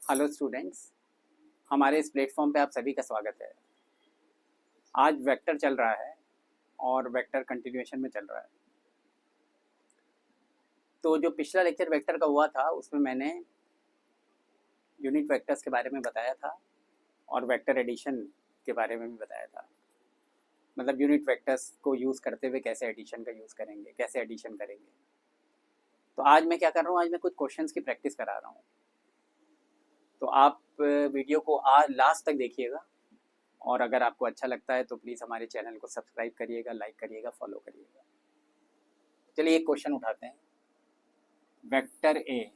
Hello students, हमारे इस platform पे आप सभी का स्वागत है। आज वेक्टर चल रहा है और वेक्टर कंटिन्यूएशन में चल रहा है। तो जो पिछला लेक्चर वेक्टर का हुआ था उसमें मैंने यूनिट वेक्टर्स के बारे में बताया था और वेक्टर एडिशन के बारे में भी बताया था। मतलब यूनिट वेक्टर्स को यूज़ करते हुए कैसे एडिशन का यूज़ करेंगे, कैसे एडिशन करेंगे। तो आज मैं क्या कर रहा हूँ, आज मैं कुछ क्वेश्चंस की प्रैक्टिस करा रहा हूँ। तो आप वीडियो को आज लास्ट तक देखिएगा और अगर आपको अच्छा लगता है तो प्लीज़ हमारे चैनल को सब्सक्राइब करिएगा, लाइक करिएगा, फॉलो करिएगा। चलिए एक क्वेश्चन उठाते हैं। वेक्टर ए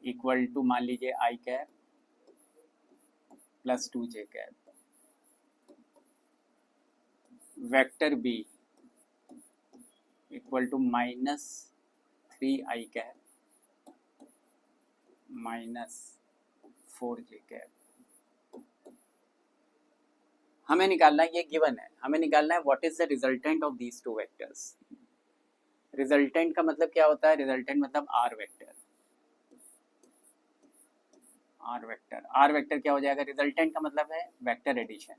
इक्वल टू मान लीजिए i cap plus 2j cap. Vector b equal to -3i cap minus 4j cap. हमें निकालना है, ये गिवन है, हमें निकालना है what is the resultant of these two vectors. Resultant का मतलब क्या होता है? रिजल्टेंट मतलब आर वेक्टर। आर वेक्टर क्या हो जाएगा? रिजल्टेंट का मतलब है वेक्टर एडिशन,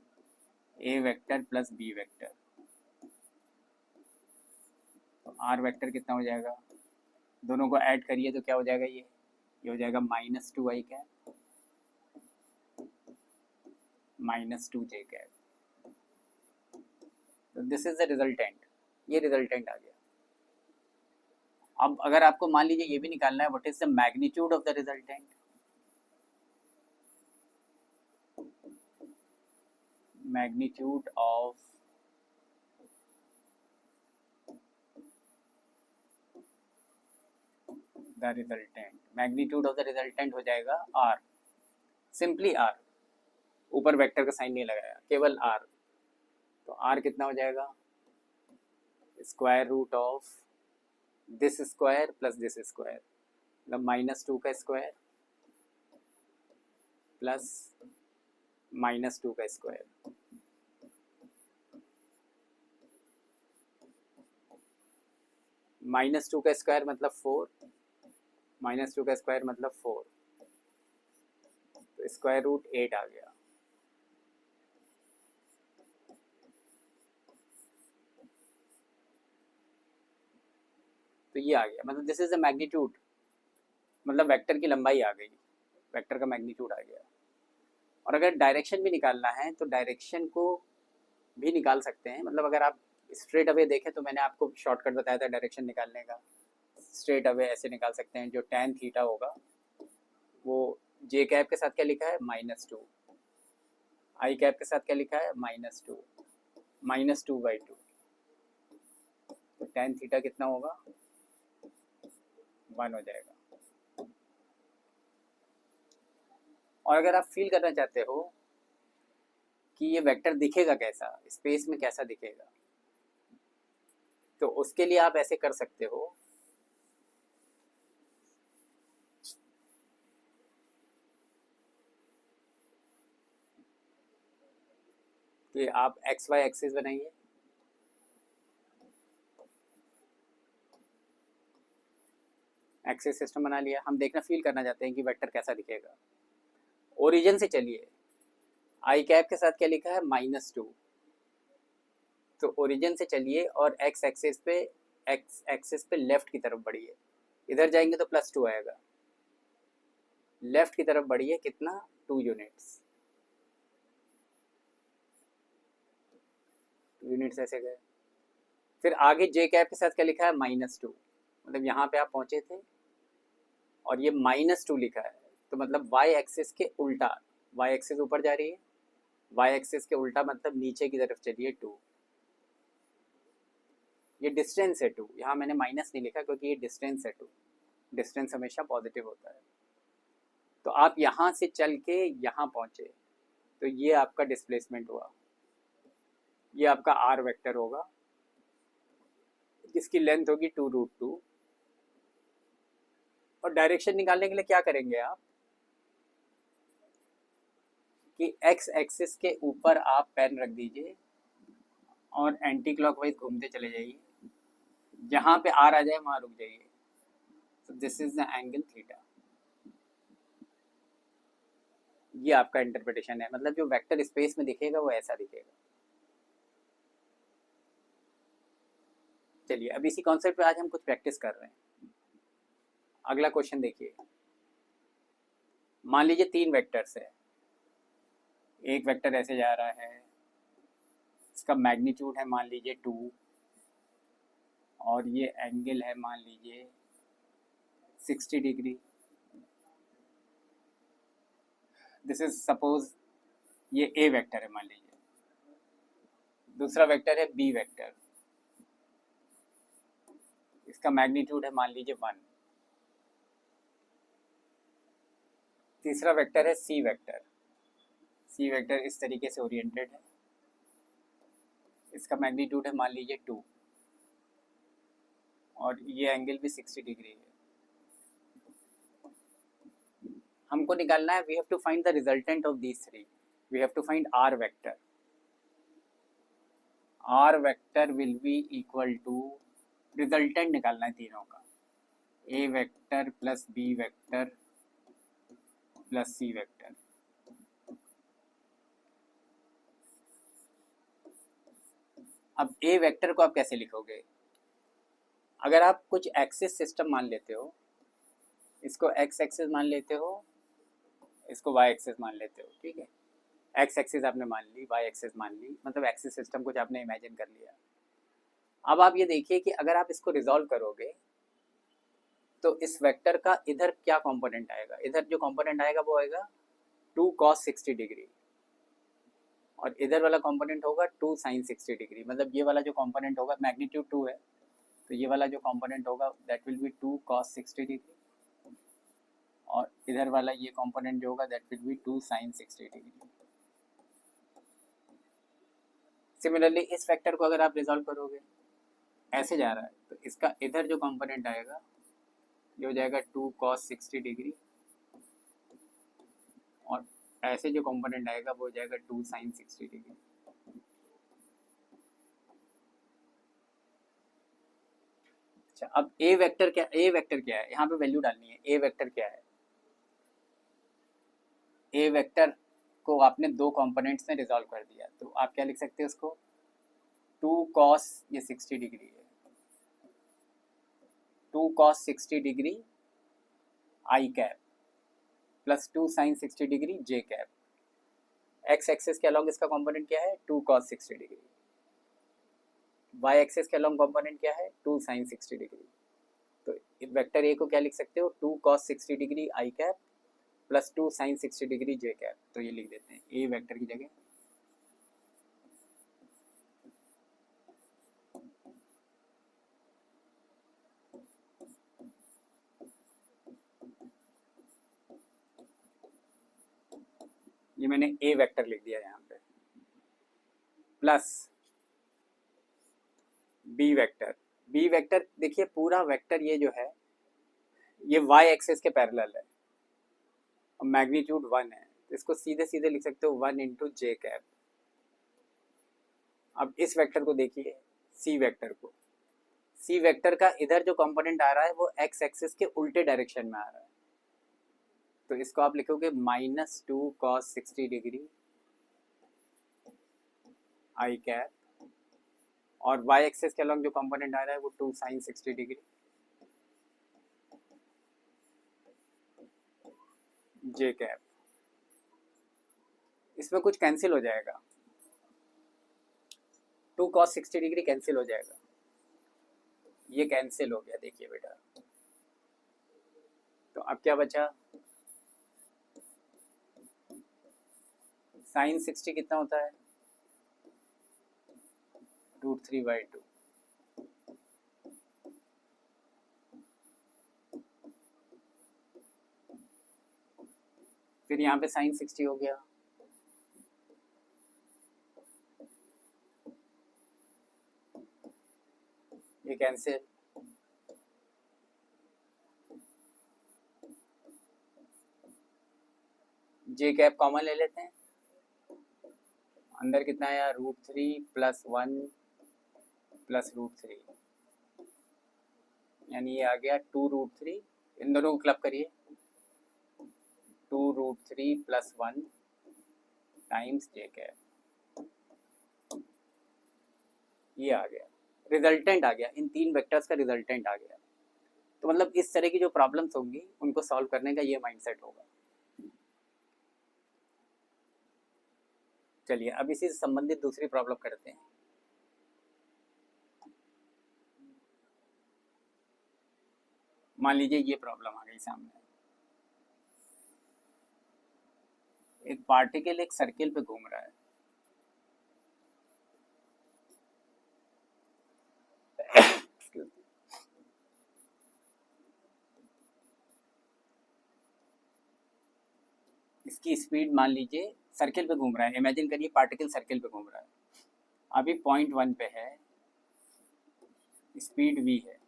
ए वेक्टर प्लस बी वेक्टर। तो आर वेक्टर कितना हो जाएगा? दोनों को ऐड करिए तो क्या हो जाएगा? ये हो जाएगा -2i कैप -2j कैप। तो दिस इज द रिजल्टेंट, ये रिजल्टेंट आ गया। अब अगर आपको मान लीजिए ये भी निकालना है what is the magnitude of the resultant. Magnitude of the resultant, magnitude of the resultant हो जाएगा आर, सिंपली आर। ऊपर वेक्टर का साइन नहीं लगाया, केवल आर। तो आर कितना हो जाएगा? Square root of this square plus this square, मतलब -2 का स्क्वायर प्लस -2 का स्क्वायर। -2 का स्क्वायर मतलब 4, -2 का स्क्वायर मतलब 4, तो स्क्वायर रूट 8 आ गया। तो ये आ गया, मतलब दिस इज द मैग्नीट्यूड, मतलब वेक्टर की लंबाई आ गई, वेक्टर का मैग्नीट्यूड आ गया। और अगर डायरेक्शन भी निकालना है तो डायरेक्शन को भी निकाल सकते हैं। मतलब अगर आप स्ट्रेट अवे देखें तो मैंने आपको शॉर्टकट बताया था डायरेक्शन निकालने का। स्ट्रेट अवे ऐसे निकाल सकते हैं, जो tan थीटा होगा वो j कैप के साथ क्या लिखा है? -2, i कैप के साथ क्या लिखा है? -2, -2/2। तो tan थीटा कितना होगा? 1 हो जाएगा। और अगर आप फील करना चाहते हो कि ये वेक्टर दिखेगा कैसा, स्पेस में कैसा दिखेगा, तो उसके लिए आप ऐसे कर सकते हो कि आप XY एक्सिस बनाइए, एक्सिस सिस्टम बना लिया। हम देखना फील करना चाहते हैं कि वेक्टर कैसा दिखेगा। ओरिजिन से चलिए, आई कैप के साथ क्या लिखा है? -2। तो ओरिजिन से चलिए और एक्स एक्सिस पे लेफ्ट की तरफ बढ़िए। इधर जाएंगे तो +2 आएगा। लेफ्ट की तरफ बढ़िए, कितना? 2 यूनिट्स। 2 यूनिट्स ऐसे गए। फिर आगे जे कैप के साथ क्या लिखा है? -2। मतलब यहाँ पे आप पहुंचे थे और ये -2 लिखा है, तो मतलब वाई एक्सिस के उल्टा, वाई एक्सिस ऊपर जा रही है, वाई एक्सिस के उल्टा मतलब नीचे की तरफ चलिए 2। ये डिस्टेंस है 2, यहाँ मैंने माइनस नहीं लिखा क्योंकि ये डिस्टेंस है 2। डिस्टेंस हमेशा पॉजिटिव होता है। तो आप यहाँ से चल के यहाँ पहुँचे, तो ये आपका डिस्प्लेसमेंट हुआ, ये आपका आर वेक्टर होगा, जिसकी लेंथ होगी 2√2। और डायरेक्शन निकालने के लिए क्या करेंगे आप कि एक्स एक्सिस के ऊपर आप पेन रख दीजिए और एंटी क्लॉकवाइज घूमते चले जाइए, जहाँ पे आर आ जाए वहाँ रुक जाइए। तो this is the angle theta. ये आपका इंटरप्रिटेशन है, मतलब जो वेक्टर स्पेस में दिखेगा वो ऐसा दिखेगा। चलिए अब इसी कॉन्सेप्ट पे आज हम कुछ प्रैक्टिस कर रहे हैं। अगला क्वेश्चन देखिए, मान लीजिए 3 वेक्टर्स है। एक वेक्टर ऐसे जा रहा है, इसका मैग्नीट्यूड है मान लीजिए 2, और ये एंगल है मान लीजिए 60 डिग्री। दिस इज सपोज ये ए वेक्टर है मान लीजिए, दूसरा वेक्टर है बी वेक्टर, इसका मैग्नीट्यूड है मान लीजिए 1, तीसरा वेक्टर है सी वेक्टर। सी वेक्टर इस तरीके से ओरिएंटेड है, इसका मैग्नीट्यूड है मान लीजिए 2, और ये एंगल भी 60 डिग्री है। हमको निकालना है, we have to find the resultant of these three. We have to find r vector. R vector will be equal to, resultant निकालना है तीनों का, a vector plus b vector plus c vector. अब a vector को आप कैसे लिखोगे? अगर आप कुछ एक्सिस सिस्टम मान लेते हो, इसको एक्स एक्सिस मान लेते हो, इसको वाई एक्सिस मान लेते हो, ठीक है। एक्स एक्सिस आपने मान ली, वाई एक्सिस मान ली, मतलब एक्सिस सिस्टम कुछ आपने इमेजिन कर लिया। अब आप ये देखिए कि अगर आप इसको रिजॉल्व करोगे तो इस वेक्टर का इधर क्या कंपोनेंट आएगा? इधर जो कंपोनेंट आएगा वो आएगा 2 cos 60 डिग्री, और इधर वाला कंपोनेंट होगा 2 sin 60 डिग्री। मतलब ये वाला जो कंपोनेंट होगा, मैग्नीट्यूड 2 है, तो ये वाला जो कंपोनेंट होगा that will be 2 cos 60 degree, और इधर वाला ये कंपोनेंट जो होगा that will be 2 sin 60 degree. Similarly इस फैक्टर को अगर आप रिजॉल्व करोगे, ऐसे जा रहा है, तो इसका इधर जो कंपोनेंट आएगा ये हो जाएगा 2 cos 60 डिग्री, और ऐसे जो कंपोनेंट आएगा वो हो जाएगा 2 sin 60 डिग्री। अच्छा, अब ए वेक्टर क्या, ए वेक्टर क्या है? यहाँ पे वैल्यू डालनी है। ए वेक्टर क्या है? ए वेक्टर को आपने दो कंपोनेंट्स में रिजॉल्व कर दिया, तो आप क्या लिख सकते हैं उसको? 2 cos, ये 60 डिग्री है, 2 cos 60 degree I cap plus 2 sin 60 degree J cap. X axis के अलॉन्ग इसका कंपोनेंट क्या है? 2 cos 60 डिग्री। वाई एक्सिस के अलॉन्ग कंपोनेंट क्या है? 2 sin 60 डिग्री। तो वेक्टर ए को क्या लिख सकते हो? 2 cos 60 degree I cap plus 2 sin 60 degree J cap. तो ये लिख देते हैं ए वेक्टर की जगह। ये मैंने ए वेक्टर लिख दिया यहाँ पे, plus b vector. B vector देखिए, पूरा वेक्टर ये जो है ये वाई एक्सिस के पैरेलल है, और मैग्नीट्यूड 1 है, तो इसको सीधे सीधे लिख सकते हो 1 इंटू जे कैप। अब इस वेक्टर को देखिए, सी वेक्टर को, सी वेक्टर का इधर जो कंपोनेंट आ रहा है वो एक्स एक्सिस के उल्टे डायरेक्शन में आ रहा है, तो इसको आप लिखोगे -2 cos 60 डिग्री आई कैप, और वाई एक्सिस के अलॉन्ग जो कंपोनेंट आ रहा है वो 2 sin 60 डिग्री जे कैप। इसमें कुछ कैंसिल हो जाएगा, 2 cos 60 डिग्री कैंसिल हो जाएगा, ये कैंसिल हो गया, देखिए बेटा। तो अब क्या बचा? sin 60 कितना होता है? √3/2। फिर यहाँ पे sin 60 हो गया, ये कैंसिल, जे कैप कॉमन ले लेते हैं, अंदर कितना आया? √3 + 1 + √3, यानी ये आ गया 2√3। इन दोनों को क्लब करिए, 2√3 + 1 टाइम्स जे कैप, ये आ गया रिजल्टेंट, आ गया इन 3 वेक्टर्स का रिजल्टेंट आ गया। तो मतलब इस तरह की जो प्रॉब्लम्स होंगी उनको सॉल्व करने का ये माइंडसेट होगा। चलिए अब इसी से संबंधित दूसरी प्रॉब्लम करते हैं। मान लीजिए ये प्रॉब्लम आ गई सामने, एक पार्टिकल एक सर्किल पे घूम रहा है। इसकी स्पीड मान लीजिए, सर्किल पे घूम रहा है, इमेजिन करिए पार्टिकल सर्किल पे घूम रहा है। अभी पॉइंट 1 पे है, स्पीड v है।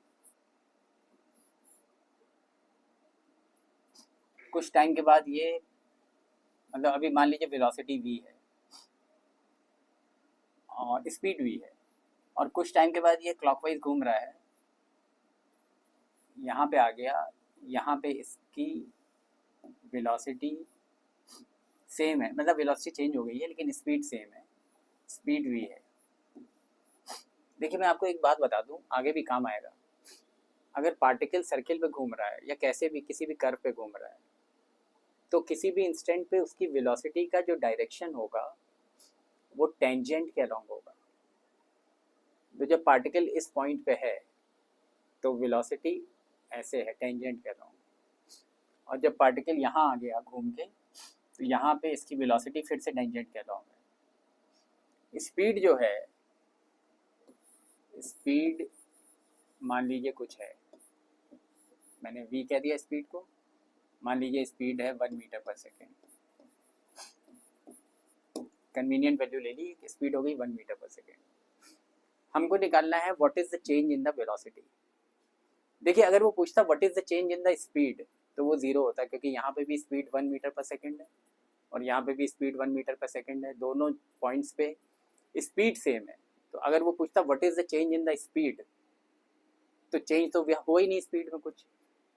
कुछ टाइम के बाद ये, मतलब अभी मान लीजिए वेलोसिटी v है और स्पीड v है, और कुछ टाइम के बाद ये क्लॉकवाइज घूम रहा है, यहाँ पे आ गया, यहाँ पे इसकी वेलोसिटी सेम है, मतलब वेलोसिटी चेंज हो गई है लेकिन स्पीड सेम है, स्पीड v है। देखिए मैं आपको एक बात बता दूं, आगे भी काम आएगा। अगर पार्टिकल सर्किल पे घूम रहा है या कैसे भी किसी भी कर्व पे घूम रहा है, तो किसी भी इंस्टेंट पे उसकी वेलोसिटी का जो डायरेक्शन होगा वो टेंजेंट के अलोंग होगा। तो जब पार्टिकल इस पॉइंट पे है तो वेलोसिटी ऐसे है, टेंजेंट के अलोंग, और जब पार्टिकल यहाँ आ गया घूम के तो यहाँ पे इसकी वेलोसिटी फिर से टेंजेंट के अलोंग है। स्पीड जो है, स्पीड मान लीजिए कुछ है, मैंने v कह दिया स्पीड को, मान लीजिए स्पीड है 1 मीटर पर सेकेंड, कन्वीनियंट वैल्यू ले ली, स्पीड हो गई 1 मीटर पर सेकेंड। हमको निकालना है what is the change in the velocity. देखिए अगर वो पूछता what is the change in the speed तो वो जीरो होता, क्योंकि यहाँ पे भी स्पीड 1 मीटर पर सेकेंड है और यहाँ पे भी स्पीड 1 मीटर पर सेकेंड है, दोनों पॉइंट्स पे स्पीड सेम है। तो अगर वो पूछता what is the change in the speed, तो चेंज तो हो ही नहीं स्पीड में कुछ,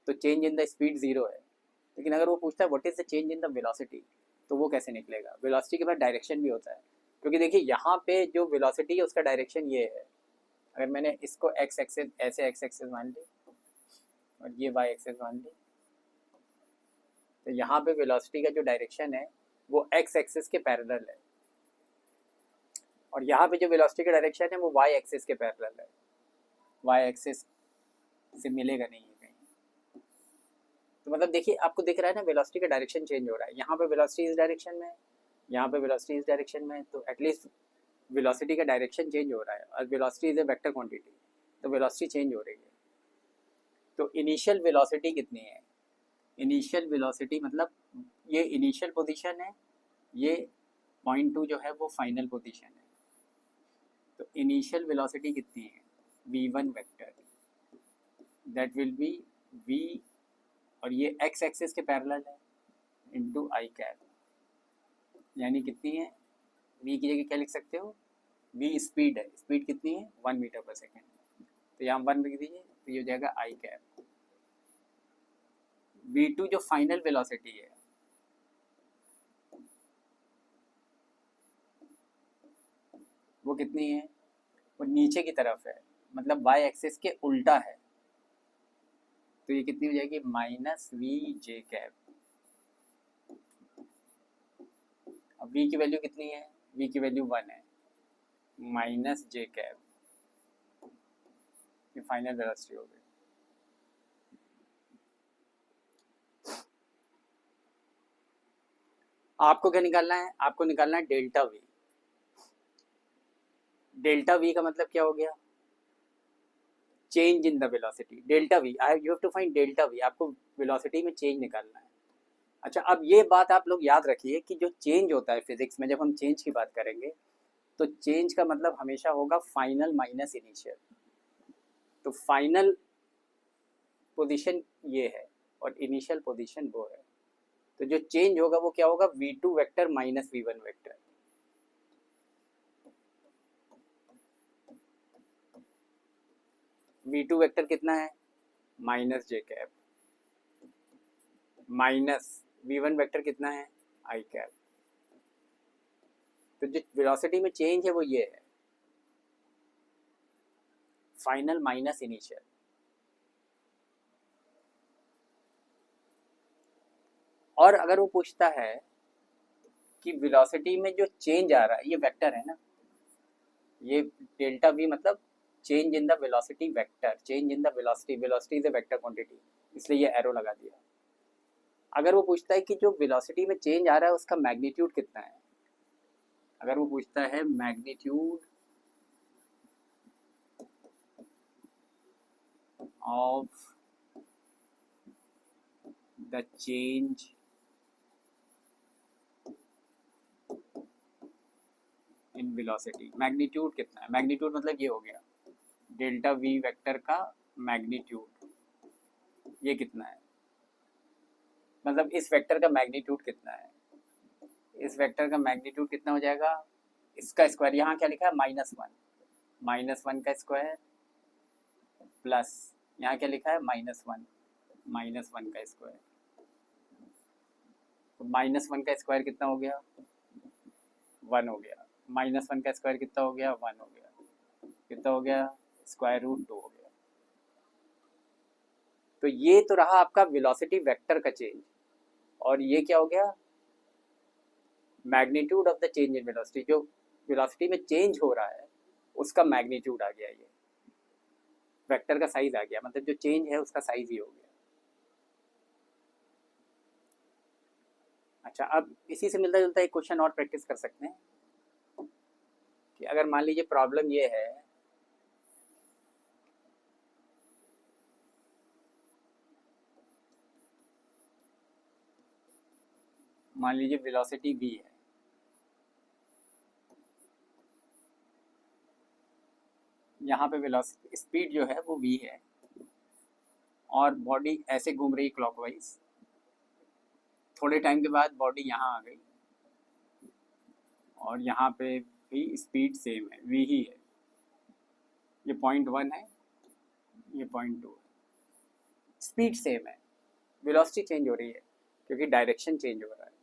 तो change in the speed zero है। लेकिन अगर वो पूछता है what is the change in the velocity, तो वो कैसे निकलेगा? वेलोसिटी के बाद डायरेक्शन भी होता है, क्योंकि देखिए यहाँ पे जो वेलोसिटी है उसका डायरेक्शन ये है। अगर मैंने इसको एक्स एक्सेस, ऐसे एक्स एक्सेस मान ली और ये वाई एक्सेस मान ली, तो यहाँ पे वेलोसिटी का जो डायरेक्शन है वो एक्स एक्सेस के पैरेलल है, और यहाँ पे जो वेलोसिटी का डायरेक्शन है वो वाई एक्सेस के पैरेलल है, वाई एक्सेस से मिलेगा नहीं है कहीं। तो मतलब देखिए आपको दिख रहा है ना वेलोसिटी का डायरेक्शन चेंज हो रहा है, यहाँ पे वेलोसिटी इस डायरेक्शन में, यहाँ पे वेलोसिटी इस डायरेक्शन में, तो एटलीस्ट वेलोसिटी का डायरेक्शन चेंज हो रहा है, और velocity is a vector quantity, तो वेलोसिटी चेंज हो रही है। तो इनिशियल वेलोसिटी कितनी है? इनिशियल वेलोसिटी मतलब ये इनिशियल पोजीशन है, ये पॉइंट 2 जो है वो फाइनल पोजीशन है। तो इनिशियल वेलोसिटी कितनी है? v1 vector, that will be v, और ये x एक्सिस के पैरेलल है, इनटू i कैप, यानी कितनी है? v की जगह क्या लिख सकते हो? v स्पीड है, स्पीड कितनी है? 1 मीटर पर सेकेंड, तो यहाँ 1 लिख दीजिए, तो ये हो जाएगा i कैप। v2 जो फाइनल वेलोसिटी है, वो कितनी है? वो नीचे की तरफ है, मतलब y एक्सिस के उल्टा है, तो ये कितनी हो जाएगी? Minus v j cap. अब v की वैल्यू कितनी है? v की वैल्यू 1 है, माइनस जे कैप, ये फाइनल वेलोसिटी हो गई। आपको क्या निकालना है? आपको निकालना है डेल्टा v। डेल्टा v का मतलब क्या हो गया? Change in the velocity, delta v, I you have to find delta v, आपको वेलोसिटी में चेंज निकालना है। अच्छा अब ये बात आप लोग याद रखिए कि जो चेंज होता है फिजिक्स में, जब हम चेंज की बात करेंगे तो चेंज का मतलब हमेशा होगा फाइनल माइनस इनिशियल। तो फाइनल पोजीशन ये है और इनिशियल पोजीशन वो है, तो जो चेंज होगा वो क्या होगा? v2 vector minus v1 vector. v2 vector कितना है? Minus j cap, minus v1 vector कितना है आई कैप। तो जो वेलोसिटी में चेंज है वो ये है, फाइनल माइनस इनिशियल। और अगर वो पूछता है कि वेलोसिटी में जो चेंज आ रहा है, ये वेक्टर है ना, ये डेल्टा वी मतलब change in the velocity vector, change in the velocity, velocity is a vector quantity, इसलिए ये एरो लगा दिया। अगर वो पूछता है कि जो वेलोसिटी में चेंज आ रहा है उसका मैग्नीट्यूड कितना है, अगर वो पूछता है magnitude of the change in velocity, magnitude कितना है, मैग्नीट्यूड मतलब ये हो गया डेल्टा वी वेक्टर का मैग्नीट्यूड, ये कितना है, मतलब इस वेक्टर का मैग्नीट्यूड कितना है, इस वेक्टर का मैग्नीट्यूड कितना हो जाएगा, इसका स्क्वायर, यहाँ क्या लिखा है -1, -1 का स्क्वायर प्लस यहाँ क्या लिखा है -1, -1 का स्क्वायर। तो -1 का स्क्वायर कितना हो गया 1 हो गया, -1 का स्क्वायर कितना हो गया 1 हो गया, कितना हो गया √2 हो गया। तो ये तो रहा आपका वेलोसिटी वेक्टर का चेंज, और ये क्या हो गया magnitude of the change in velocity, जो वेलोसिटी में चेंज हो रहा है उसका मैग्नीट्यूड आ गया, ये वेक्टर का साइज आ गया, मतलब जो चेंज है उसका साइज ही हो गया। अच्छा, अब इसी से मिलता जुलता एक क्वेश्चन और प्रैक्टिस कर सकते हैं कि अगर मान लीजिए प्रॉब्लम ये है मान लीजिए वेलोसिटी v है, यहाँ पे वेलोसिटी स्पीड जो है वो v है, और बॉडी ऐसे घूम रही क्लॉकवाइज, थोड़े टाइम के बाद बॉडी यहाँ आ गई और यहाँ पे भी स्पीड सेम है, v ही है, ये 0.1 है, ये 0.2 है, स्पीड सेम है, वेलोसिटी चेंज हो रही है क्योंकि डायरेक्शन चेंज हो रहा है।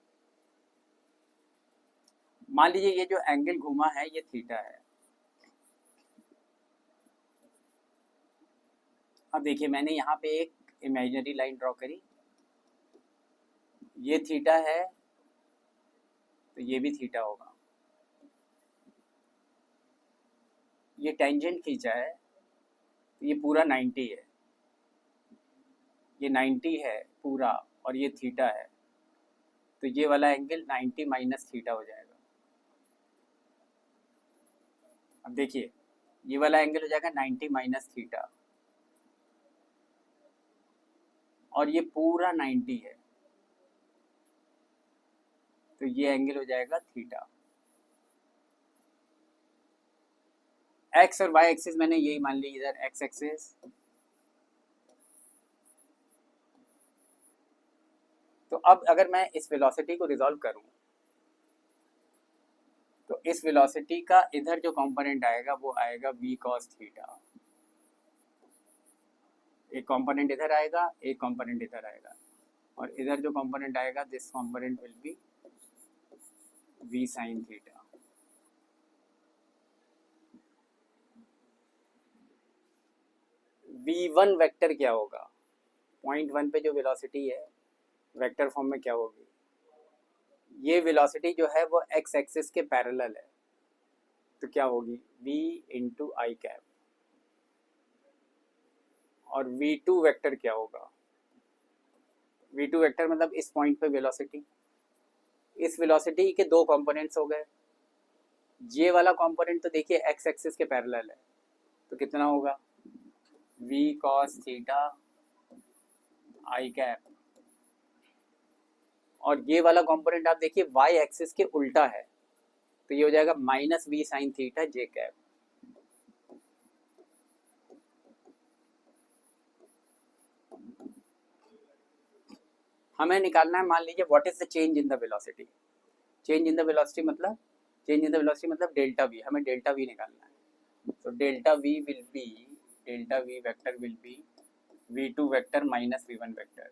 मान लीजिए ये जो एंगल घूमा है ये थीटा है। अब देखिए मैंने यहाँ पे एक इमेजिनरी लाइन ड्रॉ करी, ये थीटा है तो ये भी थीटा होगा, ये टेंजेंट खींचा है तो ये पूरा 90 है, ये 90 है पूरा और ये थीटा है, तो ये वाला एंगल 90 माइनस थीटा हो जाएगा। अब देखिए ये वाला एंगल हो जाएगा 90 माइनस थीटा, और ये पूरा 90 है तो ये एंगल हो जाएगा थीटा। एक्स और वाई एक्सिस मैंने यही मान ली, इधर एक्स एक्सिस, तो अब अगर मैं इस वेलोसिटी को रिजॉल्व करूं तो इस वेलोसिटी का इधर जो कंपोनेंट आएगा वो आएगा v cos थीटा, एक कंपोनेंट इधर आएगा एक कंपोनेंट इधर आएगा, और इधर जो कंपोनेंट आएगा this component will be v sin theta. v1 vector क्या होगा, 0.1 पे जो वेलोसिटी है वेक्टर फॉर्म में क्या होगी, ये वेलोसिटी जो है वो एक्स एक्सिस के पैरेलल है तो क्या होगी v इंटू आई कैप, और v2 वेक्टर क्या होगा, v2 वेक्टर मतलब इस पॉइंट पे वेलोसिटी, इस वेलोसिटी के दो कंपोनेंट्स हो गए, ये वाला कंपोनेंट तो देखिए एक्स एक्सिस के पैरेलल है तो कितना होगा v cos थीटा आई कैप, और ये वाला कंपोनेंट आप देखिए y एक्सिस के उल्टा है तो ये हो जाएगा -v sin थीटा जे कैप। हमें निकालना है, मान लीजिए what is the change in the velocity, change in the velocity मतलब डेल्टा वी, हमें डेल्टा वी निकालना है, तो delta v vector will B v2 vector minus v1 vector,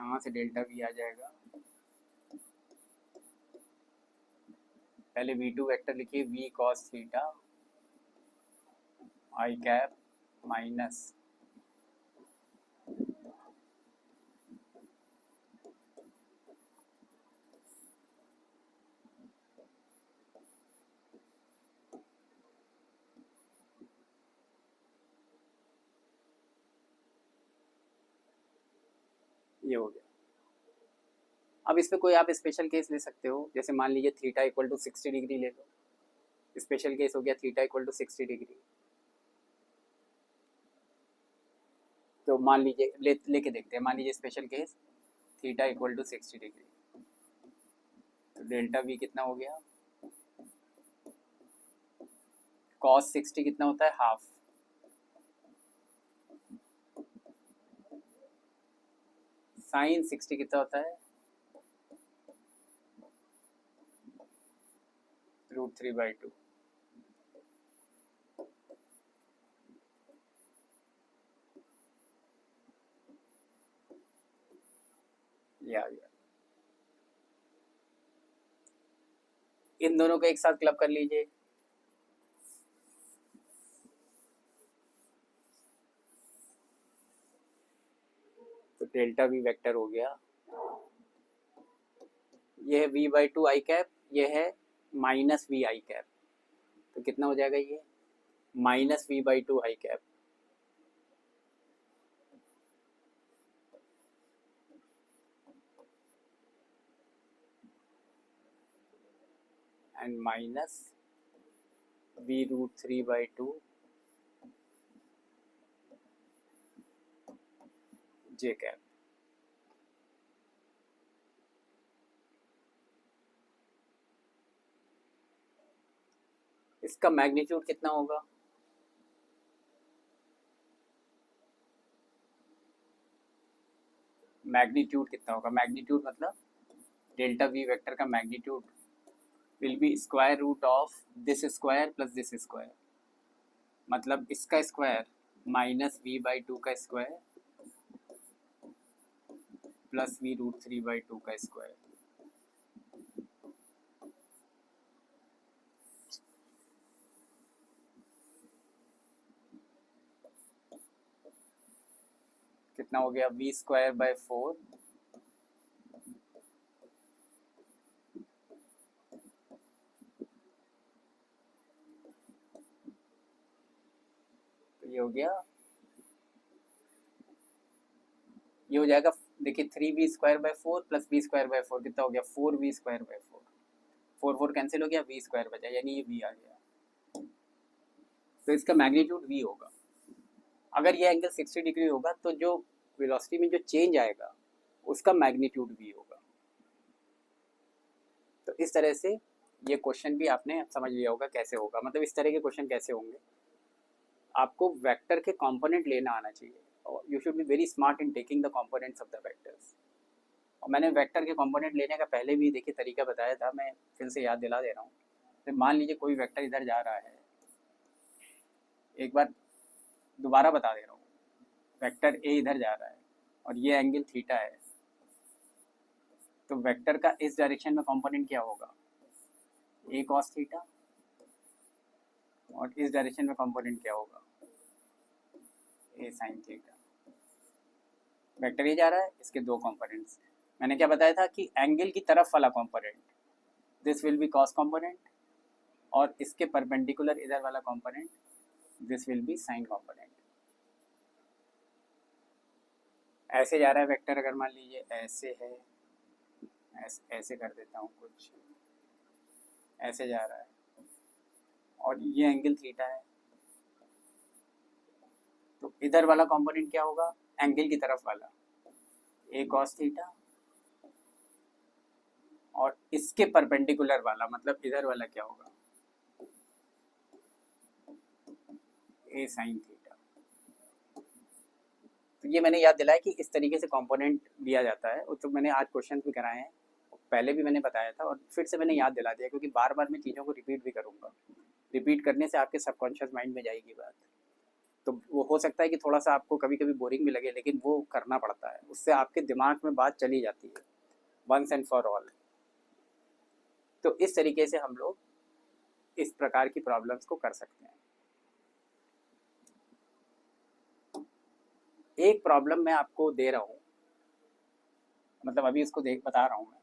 यहाँ से डेल्टा वी आ जाएगा। पहले v2 वेक्टर लिखिए, v cos थीटा आई कैप माइनस ये हो गया। अब इसमें कोई आप स्पेशल केस ले सकते हो, जैसे मान लीजिए थीटा इक्वल टू 60 डिग्री ले लो, स्पेशल केस हो गया थीटा इक्वल टू 60 डिग्री। तो मान लीजिए लेके देखते हैं, मान लीजिए special case theta equal to 60 degree, तो डेल्टा वी कितना हो गया, कॉस 60 कितना होता है, हाफ, साइन 60 कितना होता है, √3/2। ये आ गया। इन दोनों को एक साथ क्लब कर लीजिए, तो डेल्टा वी वेक्टर हो गया, ये है v/2 आई कैप, ये है माइनस वी आई कैप, तो कितना हो जाएगा ये minus v/2 i cap, and minus v√3/2 j cap. इसका मैग्नीट्यूड कितना होगा, मैग्नीट्यूड कितना होगा, मैग्नीट्यूड मतलब डेल्टा वी वेक्टर का magnitude will be square root of this square plus this square, मतलब इसका स्क्वायर माइनस v/2 का स्क्वायर प्लस v√3/2 का स्क्वायर। कितना हो गया, v²/4 तो ये हो गया, ये हो जाएगा, देखिए 3v²/4 प्लस v²/4 कितना हो गया, 4v²/4, 4 कैंसिल हो गया, v² बचा, यानी ये v आ गया, तो इसका मैग्नीट्यूड v होगा। अगर ये एंगल 60 डिग्री होगा तो जो वेलोसिटी में जो चेंज आएगा उसका मैग्नीट्यूड v होगा। तो इस तरह से ये क्वेश्चन भी आपने समझ लिया होगा कैसे होगा, मतलब इस तरह के क्वेश्चन कैसे होंगे, आपको वेक्टर के कंपोनेंट लेना आना चाहिए, और you should be very smart in taking the components of the vectors. और मैंने वेक्टर के कंपोनेंट लेने का पहले भी देखिए तरीका बताया था, मैं फिर से याद दिला दे रहा हूँ। तो मान लीजिए कोई वेक्टर इधर जा रहा है, एक बार दोबारा बता दे रहा हूँ, वेक्टर ए इधर जा रहा है और ये एंगल थीटा है, तो वेक्टर का इस डायरेक्शन में कंपोनेंट क्या होगा, ए कॉस थीटा, और इस डायरेक्शन में कंपोनेंट क्या होगा, ए साइन थीटा। वेक्टर ए जा रहा है, इसके दो कंपोनेंट्स, मैंने क्या बताया था कि एंगल की तरफ वाला component this will be cos component, और इसके परपेंडिकुलर इधर वाला component this will be sign component. ऐसे जा रहा है वेक्टर, अगर मान लीजिए ऐसे है, ऐसे कर देता हूँ, कुछ ऐसे जा रहा है और ये एंगल थीटा है, तो इधर वाला कंपोनेंट क्या होगा, एंगल की तरफ वाला ए कॉस थीटा, और इसके परपेंडिकुलर वाला मतलब इधर वाला क्या होगा, ए साइन थीटा। तो ये मैंने याद दिलाया कि इस तरीके से कंपोनेंट दिया जाता है, तो मैंने आज क्वेश्चन भी कराए हैं, पहले भी मैंने बताया था और फिर से मैंने याद दिला दिया, क्योंकि बार बार मैं चीज़ों को रिपीट भी करूँगा, रिपीट करने से आपके सबकॉन्शियस माइंड में जाएगी बात। तो वो हो सकता है कि थोड़ा सा आपको कभी कभी बोरिंग भी लगे, लेकिन वो करना पड़ता है, उससे आपके दिमाग में बात चली जाती है वंस एंड फॉर ऑल। तो इस तरीके से हम लोग इस प्रकार की प्रॉब्लम्स को कर सकते हैं। एक प्रॉब्लम मैं आपको दे रहा हूँ, मतलब अभी इसको बता रहा हूँ मैं,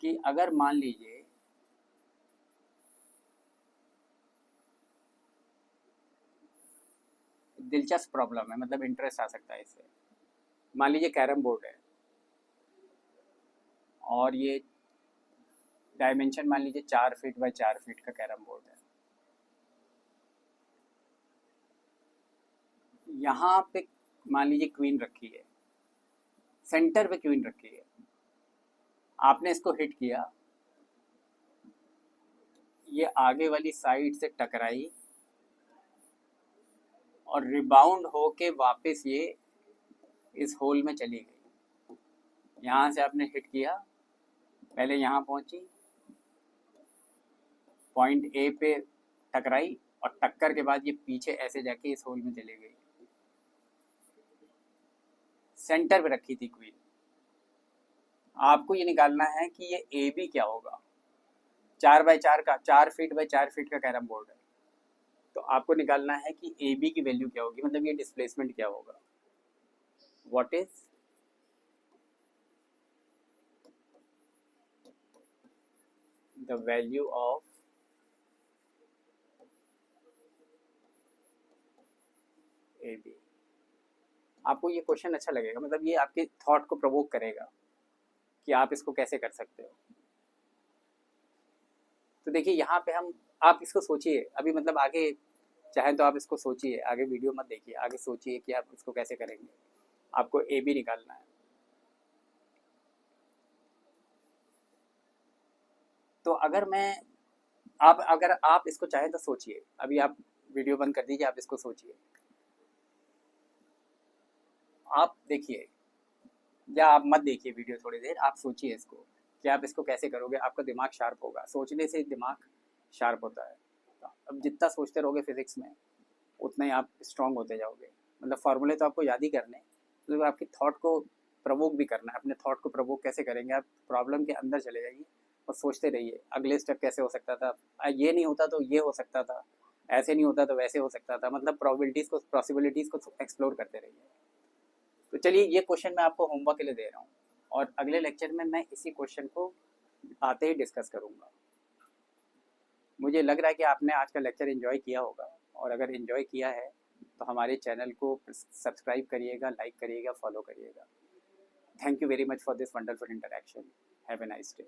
कि अगर मान लीजिए दिलचस्प प्रॉब्लम है, मतलब इंटरेस्ट आ सकता है इससे। मान लीजिए कैरम बोर्ड है और ये डायमेंशन मान लीजिए 4 फीट बाय 4 फीट का कैरम बोर्ड है। यहाँ पे मान लीजिए क्वीन रखी है, सेंटर पे क्वीन रखी है, आपने इसको हिट किया, ये आगे वाली साइड से टकराई और रिबाउंड होके वापस ये इस होल में चली गई। यहाँ से आपने हिट किया, पहले यहाँ पहुंची, पॉइंट ए पे टकराई और टक्कर के बाद ये पीछे ऐसे जाके इस होल में चली गई। सेंटर पे रखी थी क्वीन। आपको ये निकालना है कि ये ए बी क्या होगा। 4x4 का 4 फीट बाय 4 फीट का कैरम बोर्ड है, तो आपको निकालना है कि ए बी की वैल्यू क्या होगी, मतलब ये डिस्प्लेसमेंट क्या होगा। What is the value of A B. आपको ये क्वेश्चन अच्छा लगेगा, मतलब ये आपके थॉट को प्रोवोक करेगा कि आप इसको कैसे कर सकते हो। तो देखिए यहाँ पे हम, आप इसको सोचिए अभी, मतलब आगे चाहे तो आप इसको सोचिए, आगे वीडियो मत देखिए, आगे सोचिए कि आप इसको कैसे करेंगे। आपको ए बी निकालना है। तो अगर मैं अगर आप इसको चाहें तो सोचिए, अभी आप वीडियो बंद कर दीजिए, आप इसको सोचिए, आप देखिए, या आप मत देखिए वीडियो थोड़ी देर, आप सोचिए इसको कि आप इसको कैसे करोगे। आपका दिमाग शार्प होगा, सोचने से दिमाग शार्प होता है। अब जितना सोचते रहोगे फिजिक्स में, उतना ही आप स्ट्रांग होते जाओगे। मतलब फार्मूले तो आपको याद ही करने, मतलब आपकी थॉट को प्रवोक भी करना है। अपने थॉट को प्रवोक कैसे करेंगे, आप प्रॉब्लम के अंदर चले जाइए और सोचते रहिए अगले स्टेप कैसे हो सकता था, ये नहीं होता तो ये हो सकता था, ऐसे नहीं होता तो वैसे हो सकता था। मतलब प्रोबेबिलिटीज़ को, पॉसिबिलिटीज़ को एक्सप्लोर करते रहिए। तो चलिए, ये क्वेश्चन मैं आपको होमवर्क के लिए दे रहा हूँ और अगले लेक्चर में मैं इसी क्वेश्चन को आते ही डिस्कस करूँगा। मुझे लग रहा है कि आपने आज का लेक्चर एंजॉय किया होगा, और अगर एंजॉय किया है तो हमारे चैनल को सब्सक्राइब करिएगा, लाइक करिएगा, फॉलो करिएगा। Thank you very much for this wonderful interaction. Have a nice day.